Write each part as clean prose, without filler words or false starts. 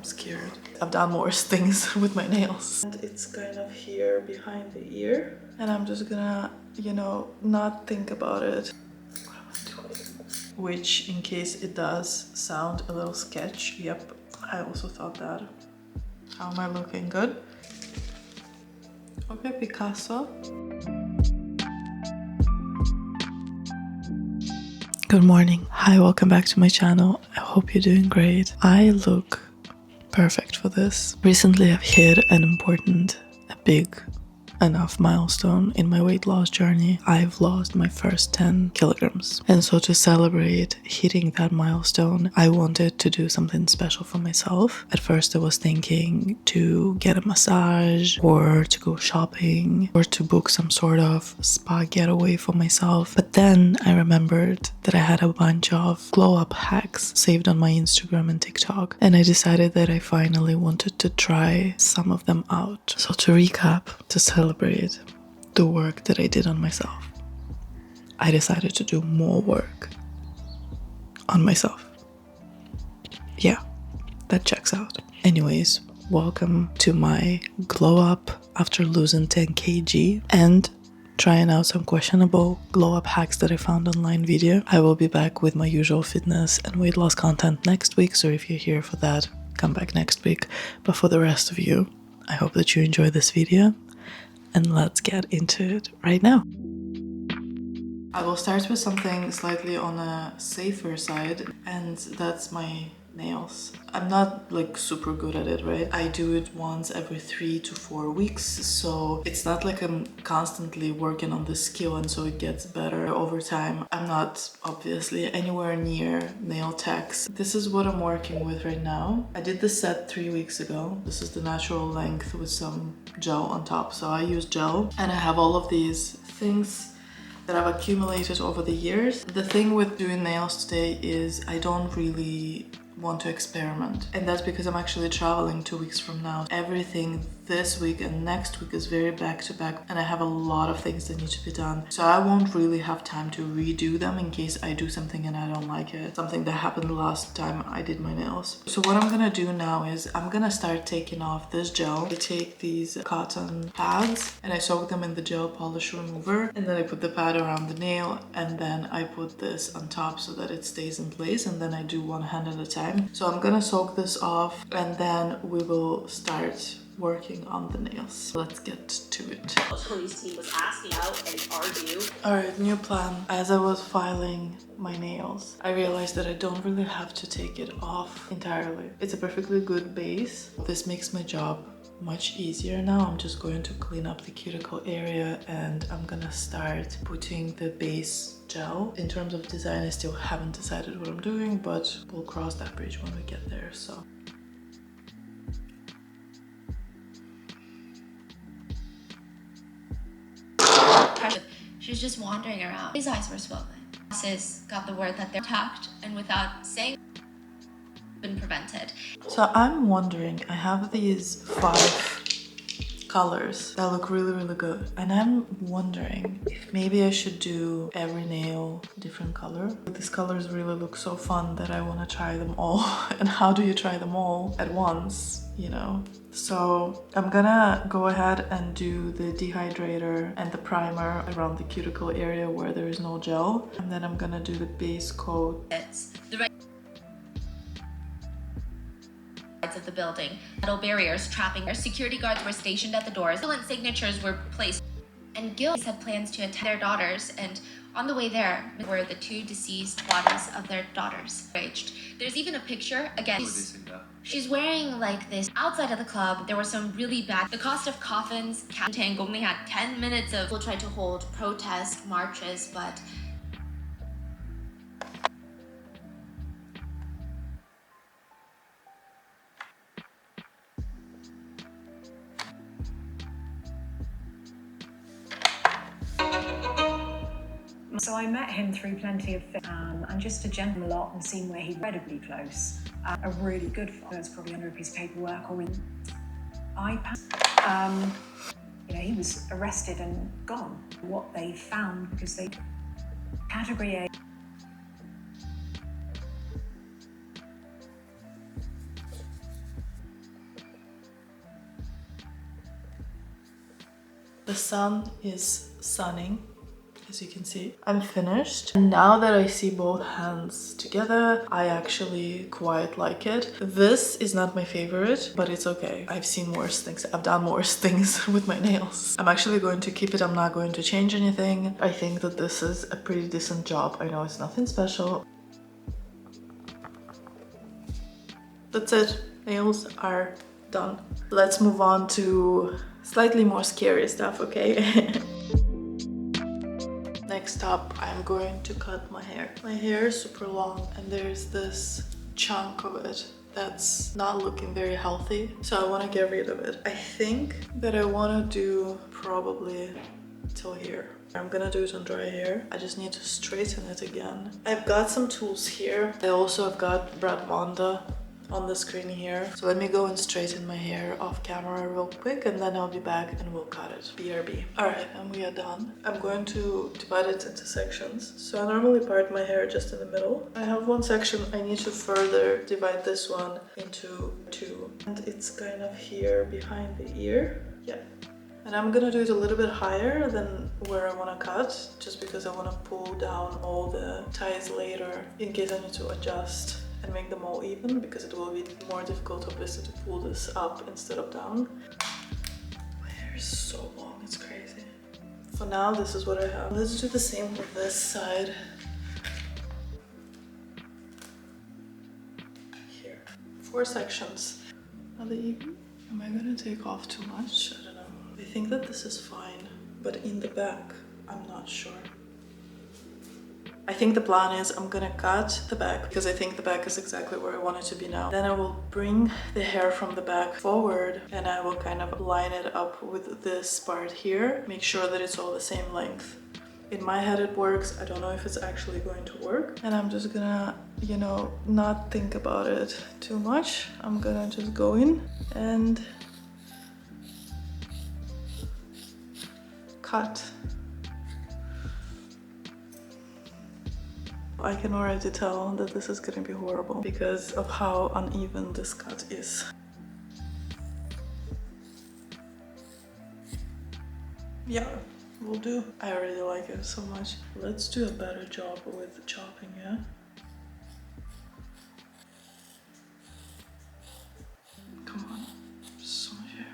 scared. I've done worse things with my nails. And it's kind of here behind the ear. And I'm just gonna, you know, not think about it. Which, in case it does sound a little sketch, yep, I also thought that. How am I looking? Good? Okay, Picasso. Good morning. Hi, welcome back to my channel. I hope you're doing great. I look perfect for this. Recently I've hit a big enough milestone in my weight loss journey. I've lost my first 10 kilograms. And so to celebrate hitting that milestone, I wanted to do something special for myself. At first I was thinking to get a massage or to go shopping or to book some sort of spa getaway for myself. But then I remembered that I had a bunch of glow up hacks saved on my Instagram and TikTok. And I decided that I finally wanted to try some of them out. So to recap, to celebrate the work that I did on myself, I decided to do more work on myself. Yeah, that checks out. Anyways, welcome to my glow up after losing 10 kg and trying out some questionable glow up hacks that I found online video. I will be back with my usual fitness and weight loss content next week, so if you're here for that, come back next week. But for the rest of you, I hope that you enjoy this video. And let's get into it right now. I will start with something slightly on a safer side, and that's my nails. I'm not like super good at it, right? I do it once every 3 to 4 weeks, so it's not like I'm constantly working on the skill and so it gets better over time. I'm not obviously anywhere near nail techs. This is what I'm working with right now. I did this set 3 weeks ago. This is the natural length with some gel on top. So I use gel and I have all of these things that I've accumulated over the years. The thing with doing nails today is I don't really want to experiment, and that's because I'm actually traveling 2 weeks from now. Everything this week and next week is very back to back, and I have a lot of things that need to be done, so I won't really have time to redo them in case I do something and I don't like it. Something that happened last time I did my nails. So what I'm gonna do now is I'm gonna start taking off this gel. I take these cotton pads and I soak them in the gel polish remover, and then I put the pad around the nail, and then I put this on top so that it stays in place, and then I do one hand at a time. So I'm gonna soak this off and then we will start working on the nails. Let's get to it. Police team was asking out and argue. Alright, new plan. As I was filing my nails, I realized that I don't really have to take it off entirely. It's a perfectly good base. This makes my job much easier now. I'm just going to clean up the cuticle area and I'm gonna start putting the base gel. In terms of design, I still haven't decided what I'm doing, but we'll cross that bridge when we get there. So she was just wandering around. His eyes were swollen. Bosses got the word that they're attacked, and without saying, been prevented. So I'm wondering, I have these 5 colors that look really good, and I'm wondering if maybe I should do every nail different color. These colors really look so fun that I want to try them all. And how do you try them all at once, you know? So I'm gonna go ahead and do the dehydrator and the primer around the cuticle area where there is no gel, and then I'm gonna do the base coat. It's the right of the building. Metal barriers trapping. Our security guards were stationed at the doors. Signatures were placed, and Gil had plans to attend their daughters, and on the way there were the 2 deceased bodies of their daughters. There's even a picture. Again, she's wearing like this. Outside of the club, there were some really bad. The cost of coffins. Tank only had 10 minutes of. People tried to hold protest marches, but so I met him through Plenty of Fish, and just a gentleman a lot, and seen where he's incredibly close. A really good father. It's probably under a piece of paperwork or in iPad. You know, he was arrested and gone. What they found, because they category A. The sun is sunning, as you can see. I'm finished. And now that I see both hands together, I actually quite like it. This is not my favorite, but it's okay. I've seen worse things. I've done worse things with my nails. I'm actually going to keep it. I'm not going to change anything. I think that this is a pretty decent job. I know it's nothing special. That's it. Nails are done. Let's move on to slightly more scary stuff, okay? Next up, I'm going to cut my hair. My hair is super long and there's this chunk of it that's not looking very healthy. So I want to get rid of it. I think that I want to do probably till here. I'm gonna do it on dry hair. I just need to straighten it again. I've got some tools here. I also have got Brad Wanda on the screen here. So let me go and straighten my hair off camera real quick and then I'll be back and we'll cut it. BRB. Alright, and we are done. I'm going to divide it into sections. So I normally part my hair just in the middle. I have one section. I need to further divide this one into two. And it's kind of here behind the ear. Yeah. And I'm gonna do it a little bit higher than where I want to cut, just because I want to pull down all the ties later in case I need to adjust and make them all even, because it will be more difficult obviously to pull this up instead of down. My hair is so long, it's crazy. For now, this is what I have. Let's do the same with this side. Here. 4 sections. Are they even? Am I gonna take off too much? I don't know. I think that this is fine, but in the back, I'm not sure. I think the plan is I'm gonna cut the back because I think the back is exactly where I want it to be now. Then I will bring the hair from the back forward and I will kind of line it up with this part here. Make sure that it's all the same length. In my head it works. I don't know if it's actually going to work. And I'm just gonna, you know, not think about it too much. I'm gonna just go in and cut. I can already tell that this is gonna be horrible because of how uneven this cut is. Yeah, will do. I already like it so much. Let's do a better job with chopping, yeah? Come on, so much hair.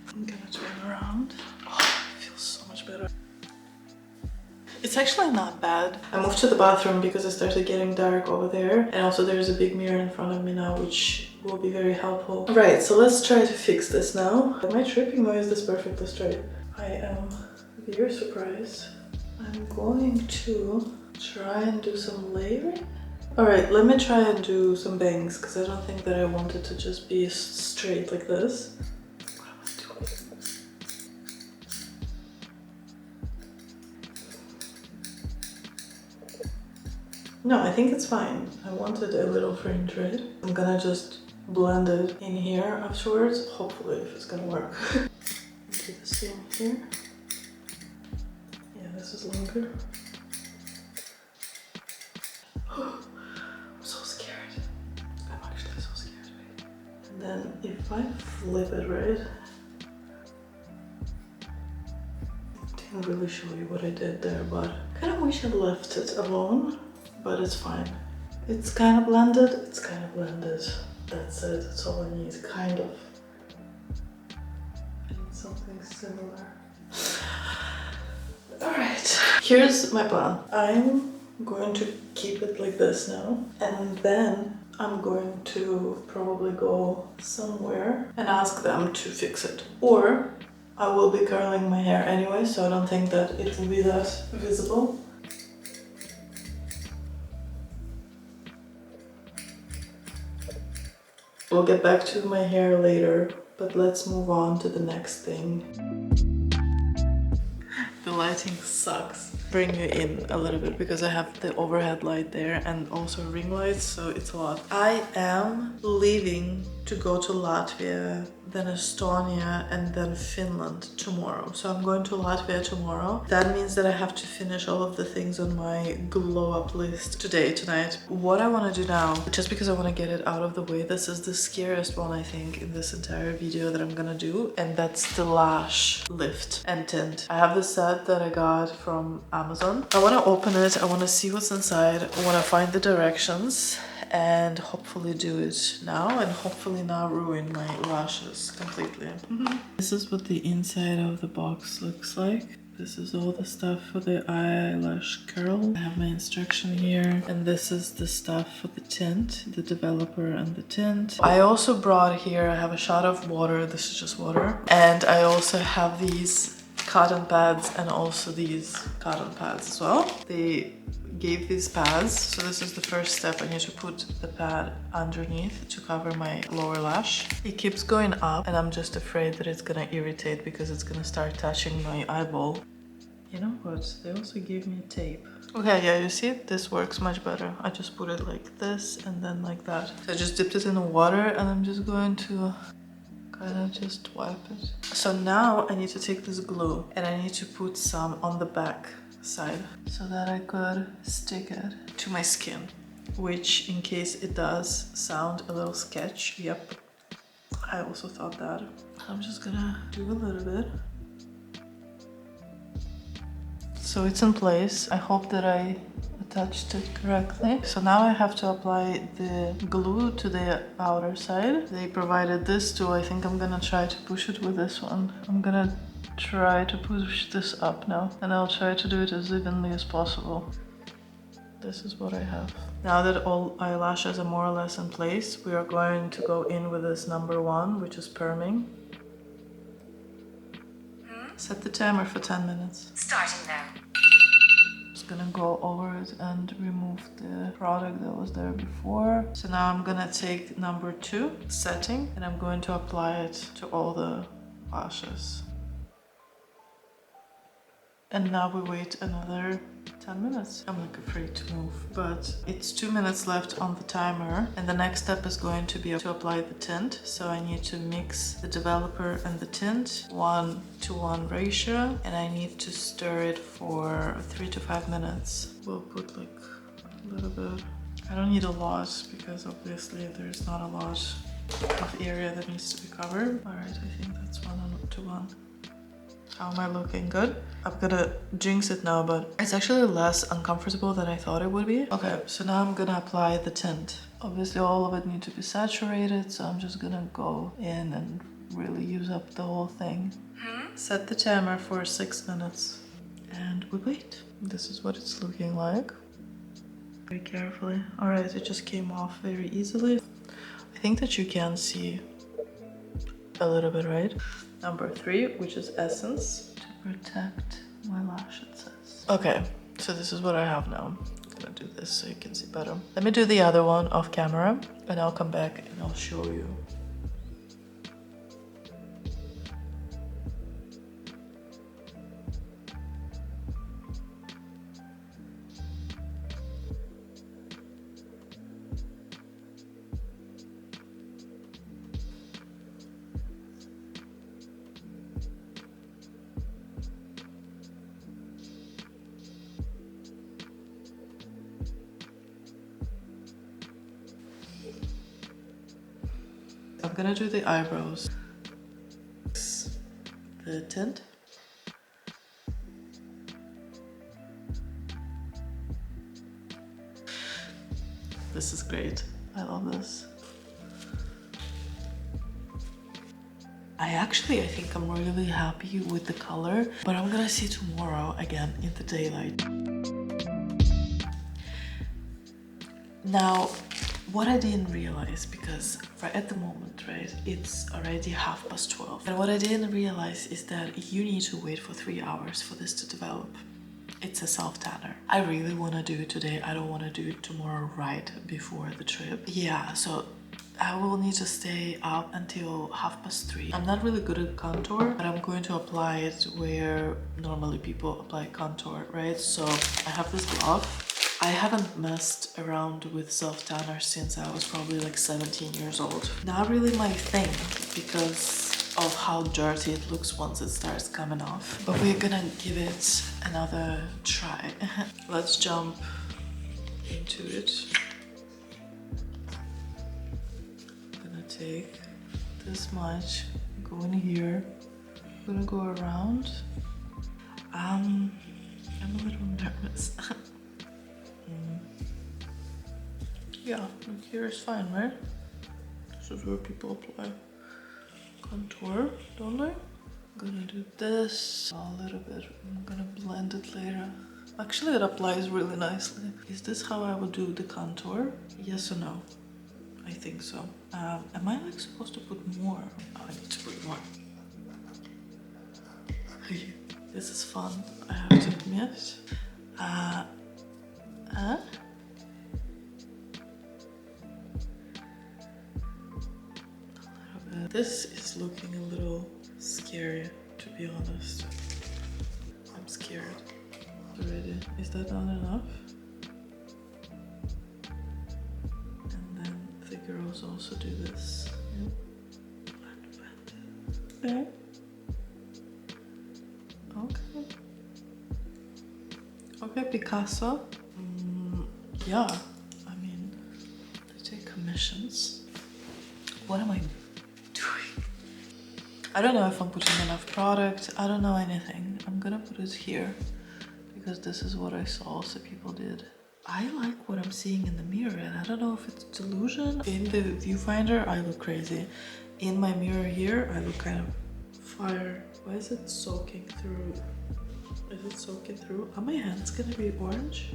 I'm gonna turn around. Oh, it feels so much better. It's actually not bad. I moved to the bathroom because it started getting dark over there. And also there's a big mirror in front of me now, which will be very helpful. Right, so let's try to fix this now. Am I tripping or is this perfectly straight? I am very surprised. I'm going to try and do some layering. Alright, let me try and do some bangs because I don't think that I want it to just be straight like this. No, I think it's fine. I wanted a little fringe, right? I'm gonna just blend it in here afterwards, hopefully, if it's gonna work. Do the same here. Yeah, this is longer. I'm so scared. I'm actually so scared. And then if I flip it right, I didn't really show you what I did there, but I kind of wish I left it alone. But it's fine. It's kind of blended. It's kind of blended. That's it. That's all I need. Kind of. I need something similar. Alright. Here's my plan. I'm going to keep it like this now. And then I'm going to probably go somewhere and ask them to fix it. Or I will be curling my hair anyway, so I don't think that it will be that visible. We'll get back to my hair later, but let's move on to the next thing. The lighting sucks. Bring you in a little bit because I have the overhead light there and also ring lights, so it's a lot. I am leaving to go to Latvia, then Estonia, and then Finland tomorrow. So I'm going to Latvia tomorrow. That means that I have to finish all of the things on my glow up list tonight. What I want to do now, just because I want to get it out of the way, this is the scariest one I think in this entire video that I'm gonna do, and that's the lash lift and tint. I have this set that I got from Amazon. I want to open it, I want to see what's inside, I want to find the directions, and hopefully do it now and hopefully not ruin my lashes completely. This is what the inside of the box looks like. This is all the stuff for the eyelash curl. I have my instruction here, and this is the stuff for the tint, the developer and the tint. I also brought here, I have a shot of water, this is just water, and I also have these cotton pads and also these cotton pads as well. They gave these pads, so this is the first step. I need to put the pad underneath to cover my lower lash. It keeps going up and I'm just afraid that it's gonna irritate because it's gonna start touching my eyeball. You know what, they also gave me tape. Okay, yeah, you see, this works much better. I just put it like this and then like that. So I just dipped it in the water and I'm just going to kind of just wipe it. So now I need to take this glue and I need to put some on the back side so that I could stick it to my skin, which in case it does sound a little sketch, yep, I also thought that. I'm just gonna do a little bit. So it's in place. I hope that I attached it correctly. So now I have to apply the glue to the outer side. They provided this too. I think I'm gonna try to push it with this one. I'm gonna try to push this up now, and I'll try to do it as evenly as possible. This is what I have. Now that all eyelashes are more or less in place, we are going to go in with this number 1, which is perming. Set the timer for 10 minutes. Starting now. Just gonna go over it and remove the product that was there before. So now I'm gonna take number 2, setting, and I'm going to apply it to all the lashes. And now we wait another 10 minutes. I'm like afraid to move, but it's 2 minutes left on the timer. And the next step is going to be to apply the tint. So I need to mix the developer and the tint 1:1 ratio. And I need to stir it for 3 to 5 minutes. We'll put like a little bit. I don't need a lot because obviously there's not a lot of area that needs to be covered. All right, I think that's 1:1. How am I looking? Good? I'm gonna jinx it now, but it's actually less uncomfortable than I thought it would be. Okay, so now I'm gonna apply the tint. Obviously all of it needs to be saturated, so I'm just gonna go in and really use up the whole thing. Set the timer for 6 minutes and we wait. This is what it's looking like. Very carefully. All right, it just came off very easily. I think that you can see a little bit, right? Number 3, which is essence to protect my lash, it says. Okay, so this is what I have now. I'm gonna do this so you can see better. Let me do the other one off camera and I'll come back and I'll show you. I'm gonna do the eyebrows. The tint. This is great. I love this. I think I'm really happy with the color, but I'm gonna see tomorrow again in the daylight. Now, what I didn't realize, because right at the moment, right, it's already 12:30. And what I didn't realize is that you need to wait for 3 hours for this to develop. It's a self-tanner. I really want to do it today. I don't want to do it tomorrow right before the trip. Yeah, so I will need to stay up until 3:30. I'm not really good at contour, but I'm going to apply it where normally people apply contour, right? So I have this glove. I haven't messed around with self-tanner since I was probably like 17 years old. Not really my thing because of how dirty it looks once it starts coming off. But we're gonna give it another try. Let's jump into it. I'm gonna take this much, go in here. I'm gonna go around. I'm a little nervous. Yeah, like here is fine, right? This is where people apply contour, don't they? I'm gonna do this a little bit. I'm gonna blend it later. Actually, it applies really nicely. Is this how I would do the contour? Yes or no? I think so. Am I like supposed to put more? Oh, I need to put more. This is fun, I have to admit. This is looking a little scary, to be honest. I'm scared already. Is that not enough? And then the girls also do this. Yep. Blend. Okay. Okay, Picasso. Yeah, I mean, they take commissions. What am I doing? I don't know if I'm putting enough product. I don't know anything. I'm gonna put it here because this is what I saw also people did. I like what I'm seeing in the mirror and I don't know if it's delusion. In the viewfinder, I look crazy. In my mirror here, I look kind of fire. Why is it soaking through? Is it soaking through? Are my hands gonna be orange?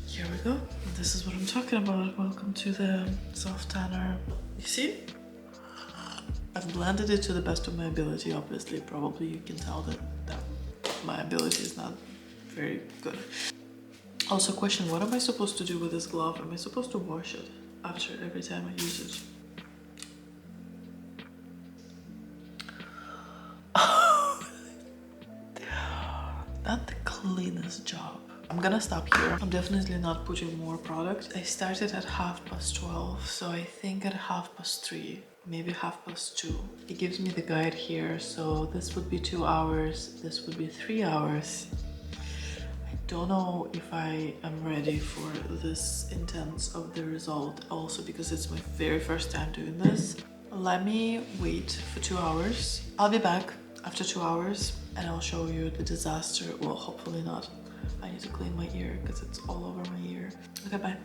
Here we go. This is what I'm talking about. Welcome to the self-tanner. You see? I've blended it to the best of my ability, obviously. Probably you can tell that my ability is not very good. Also, question, what am I supposed to do with this glove? Am I supposed to wash it after every time I use it? Not the cleanest job. I'm gonna stop here. I'm definitely not putting more product. I started at 12:30, so I think at 3:30, maybe 2:30. It gives me the guide here, so this would be 2 hours, this would be 3 hours. I don't know if I am ready for this intense of the result, also because it's my very first time doing this. Let me wait for 2 hours. I'll be back after 2 hours and I'll show you the disaster. Well, hopefully not. I need to clean my ear because it's all over my ear. Okay, bye.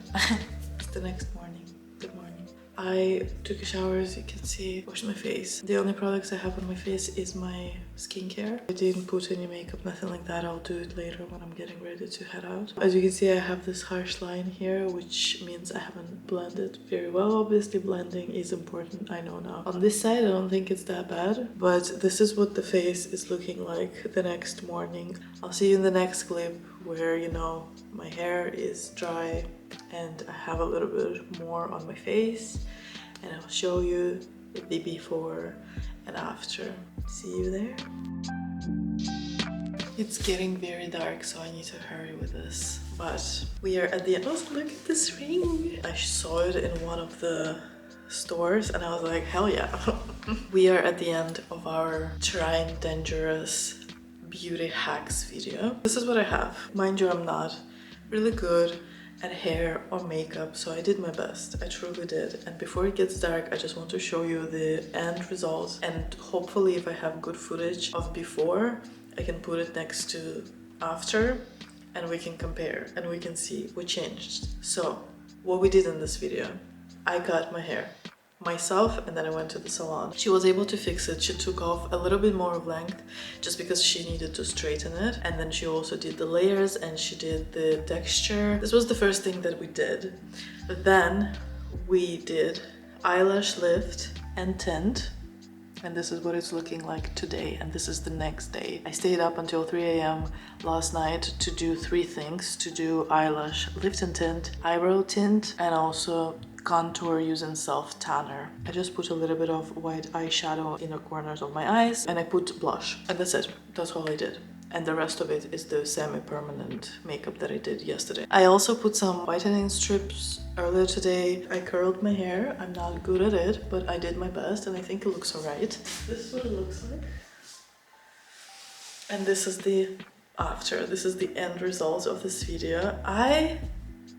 It's the next morning. Good morning. I took a shower, as you can see, washed my face. The only products I have on my face is my skincare. I didn't put any makeup, nothing like that. I'll do it later when I'm getting ready to head out. As you can see, I have this harsh line here, which means I haven't blended very well. Obviously, blending is important, I know now. On this side, I don't think it's that bad, but this is what the face is looking like the next morning. I'll see you in the next clip where, you know, my hair is dry and I have a little bit more on my face, and I'll show you the before and after. See you there. It's getting very dark, so I need to hurry with this, but we are at the end. Oh, look at this ring. I saw it in one of the stores and I was like, hell yeah. We are at the end of our trying dangerous beauty hacks video. This is what I have. Mind you, I'm not really good at hair or makeup, so I did my best. I truly did. And before it gets dark, I just want to show you the end results, and hopefully if I have good footage of before, I can put it next to after and we can compare and we can see what changed. So what we did in this video, I cut my hair myself and then I went to the salon. She was able to fix it. She took off a little bit more of length just because she needed to straighten it, and then she also did the layers and she did the texture. This was the first thing that we did. Then we did eyelash lift and tint, and this is what it's looking like today, and this is the next day. I stayed up until 3 a.m. last night to do 3 things: to do eyelash lift and tint, eyebrow tint, and also contour using self-tanner. I just put a little bit of white eyeshadow in the corners of my eyes and I put blush, and that's it. That's all I did. and the rest of it is the semi-permanent makeup that I did yesterday. I also put some whitening strips earlier today. I curled my hair. I'm not good at it, but I did my best and I think it looks alright. This is what it looks like. And this is the after. This is the end result of this video.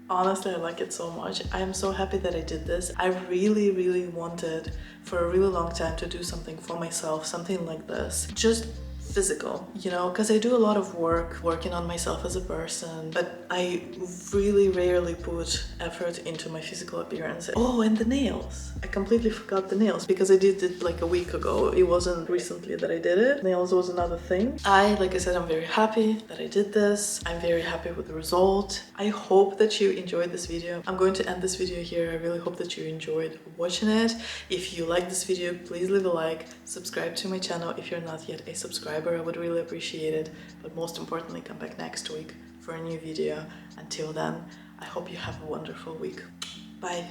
Honestly, I like it so much. I am so happy that I did this. I really wanted for a really long time to do something for myself, something like this. Just physical, you know, because I do a lot of working on myself as a person, but I really rarely put effort into my physical appearance. Oh, and the nails. I completely forgot the nails because I did it like a week ago. It wasn't recently that I did it. Nails was another thing. Like I said, I'm very happy that I did this. I'm very happy with the result. I hope that you enjoyed this video. I'm going to end this video here. I really hope that you enjoyed watching it. If you like this video, please leave a like, subscribe to my channel if you're not yet a subscriber. I would really appreciate it. But most importantly, come back next week for a new video. Until then, I hope you have a wonderful week. Bye.